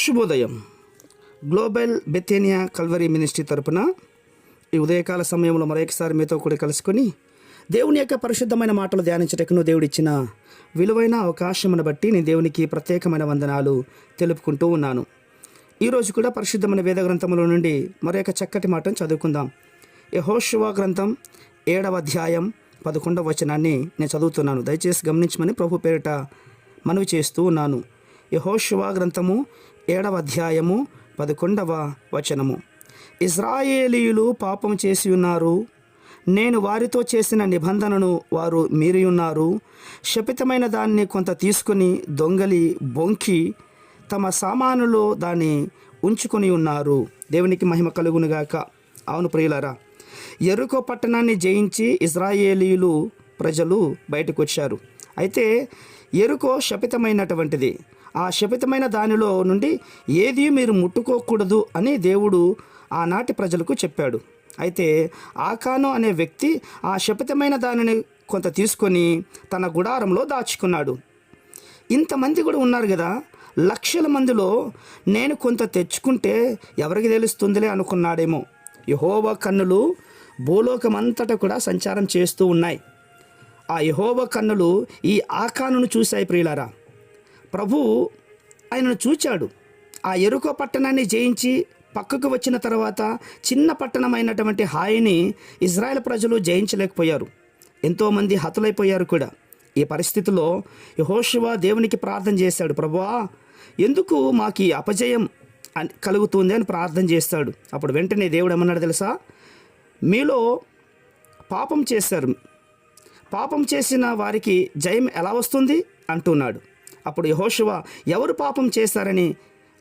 శుభోదయం. Global బెథేనియా Calvary ministry తరపున ఈ ఉదయకాల సమయంలో మరొకసారి మీతో కూడా కలుసుకొని దేవుని యొక్క పరిశుద్ధమైన మాటలు ధ్యానించటకును దేవుడిచ్చిన విలువైన అవకాశమును బట్టి నేను దేవునికి ప్రత్యేకమైన వందనాలు తెలుపుకుంటూ ఉన్నాను. ఈరోజు కూడా పరిశుద్ధమైన వేద గ్రంథముల నుండి మరొక చక్కటి మాటను చదువుకుందాం. యెహోషువ గ్రంథం 7వ అధ్యాయం 11వ వచనాన్ని నేను చదువుతున్నాను. దయచేసి గమనించమని ప్రభు పేరిట మనవి చేస్తూ ఉన్నాను. యెహోషువ గ్రంథము 7వ అధ్యాయము 11వ వచనము. ఇశ్రాయేలీయులు పాపం చేసి ఉన్నారు, నేను వారితో చేసిన నిబంధనను వారు మీరి ఉన్నారు. శపితమైన దాన్ని కొంత తీసుకుని దొంగలి బొంకి తమ సామానులో దాన్ని ఉంచుకొని ఉన్నారు. దేవునికి మహిమ కలుగునుగాక. అవును ప్రియులారా, యెరికో పట్టణాన్ని జయించి ఇశ్రాయేలీయులు ప్రజలు బయటకు వచ్చారు. అయితే యెరికో శపితమైనటువంటిది. ఆ శపితమైన దానిలో నుండి ఏది మీరు ముట్టుకోకూడదు అని దేవుడు ఆనాటి ప్రజలకు చెప్పాడు. అయితే ఆకాను అనే వ్యక్తి ఆ శపితమైన దానిని కొంత తీసుకొని తన గుడారంలో దాచుకున్నాడు. ఇంతమంది కూడా ఉన్నారు కదా, లక్షల మందిలో నేను కొంత తెచ్చుకుంటే ఎవరికి తెలుస్తుందిలే అనుకున్నాడేమో. యెహోవా కన్నులు భూలోకమంతటా కూడా సంచారం చేస్తూ ఉన్నాయి. ఆ యెహోవా కన్నులు ఈ ఆకానును చూశాయి ప్రియులారా. ప్రభు ఆయనను చూచాడు. ఆ యెరికో పట్టణాన్ని జయించి పక్కకు వచ్చిన తర్వాత చిన్న పట్టణమైనటువంటి హాయిని ఇజ్రాయెల్ ప్రజలు జయించలేకపోయారు. ఎంతోమంది హతులైపోయారు కూడా. ఈ పరిస్థితిలో యెహోషువ దేవునికి ప్రార్థన చేశాడు. ప్రభువా, ఎందుకు మాకు ఈ అపజయం కలుగుతుంది అని ప్రార్థన చేస్తాడు. అప్పుడు వెంటనే దేవుడు ఏమన్నాడు తెలుసా? మీలో పాపం చేశారు, పాపం చేసిన వారికి జయం ఎలా వస్తుంది అంటున్నాడు. అప్పుడు యెహోషువ ఎవరు పాపం చేశారని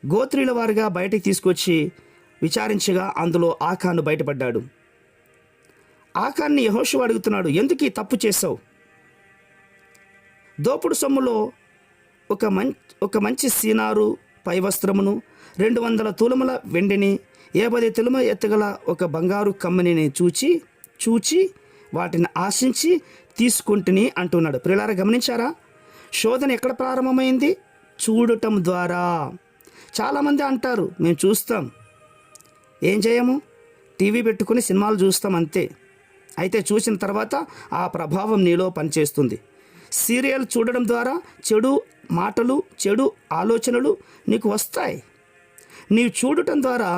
గోత్రీల వారిగా బయటికి తీసుకొచ్చి విచారించగా అందులో ఆకాను బయటపడ్డాడు. ఆకాన్ని యెహోషువ అడుగుతున్నాడు, ఎందుకు ఈ తప్పు చేసావు? దోపుడు సొమ్ములో ఒక మంచి సీనారు పై వస్త్రమును 200 తులముల వెండిని 50 తులముల ఎత్తుగల ఒక బంగారు కమ్మనిని చూచి వాటిని ఆశించి తీసుకుంటుని అంటున్నాడు. ప్రియులారా, గమనించారా? శోధన ఎక్కడ ప్రారంభమైంది? చూడటం ద్వారా. చాలామంది అంటారు, మేము చూస్తాం, ఏం చేయము, టీవీ పెట్టుకుని సినిమాలు చూస్తాం అంతే. అయితే చూసిన తర్వాత ఆ ప్రభావం నీలో పనిచేస్తుంది. సీరియల్ చూడడం ద్వారా చెడు మాటలు, చెడు ఆలోచనలు నీకు వస్తాయి. నీవు చూడటం ద్వారా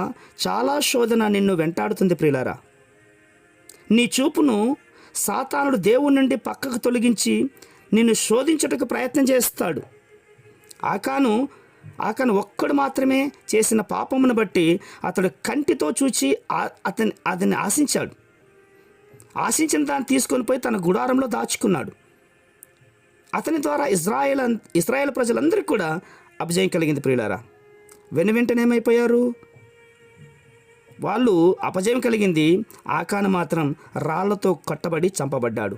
చాలా శోధన నిన్ను వెంటాడుతుంది ప్రియులారా. నీ చూపును సాతానుడు దేవుని నుండి పక్కకు తొలగించి నిన్ను శోధించుటకు ప్రయత్నం చేస్తాడు. ఆకాను ఒక్కడు మాత్రమే చేసిన పాపమును బట్టి అతడు కంటితో చూచి అతన్ని ఆశించాడు. ఆశించిన దాన్ని తీసుకొని పోయి తన గుడారంలో దాచుకున్నాడు. అతని ద్వారా ఇశ్రాయేల్ ప్రజలందరికీ కూడా అపజయం కలిగింది ప్రియులారా. వెంటనే ఏమైపోయారు? వాళ్ళు అపజయం కలిగింది. ఆకాను మాత్రం రాళ్లతో కట్టబడి చంపబడ్డాడు.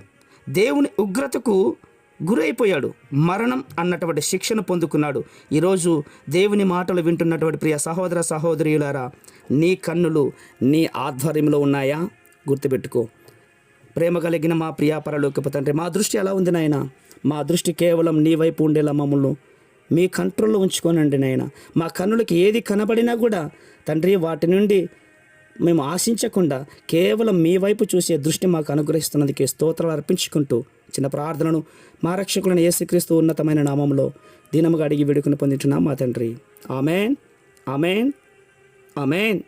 దేవుని ఉగ్రతకు గురైపోయాడు. మరణం అన్నటువంటి శిక్షను పొందుకున్నాడు. ఈరోజు దేవుని మాటలు వింటున్నటువంటి ప్రియ సహోదర సహోదరీయులారా, నీ కన్నులు నీ ఆధ్వర్యంలో ఉన్నాయా? గుర్తుపెట్టుకో. ప్రేమ కలిగిన మా ప్రియ పరలోకపు తండ్రి, మా దృష్టి ఎలా ఉంది నాయన? మా దృష్టి కేవలం నీ వైపు ఉండేలా మమ్మల్ని మీ కంట్రోల్లో ఉంచుకోనండి నాయన. మా కన్నులకి ఏది కనబడినా కూడా తండ్రి వాటి నుండి మేము ఆశించకుండా కేవలం మీ వైపు చూసే దృష్టి మాకు అనుగ్రహిస్తున్నందుకే స్తోత్రాలు అర్పించుకుంటూ చిన్న ప్రార్థనను మా రక్షకులైన యేసుక్రీస్తు ఉన్నతమైన నామంలో దీనముగా అడిగి వేడుకుని పొందుతున్నాం మా తండ్రి. Amen, amen, amen.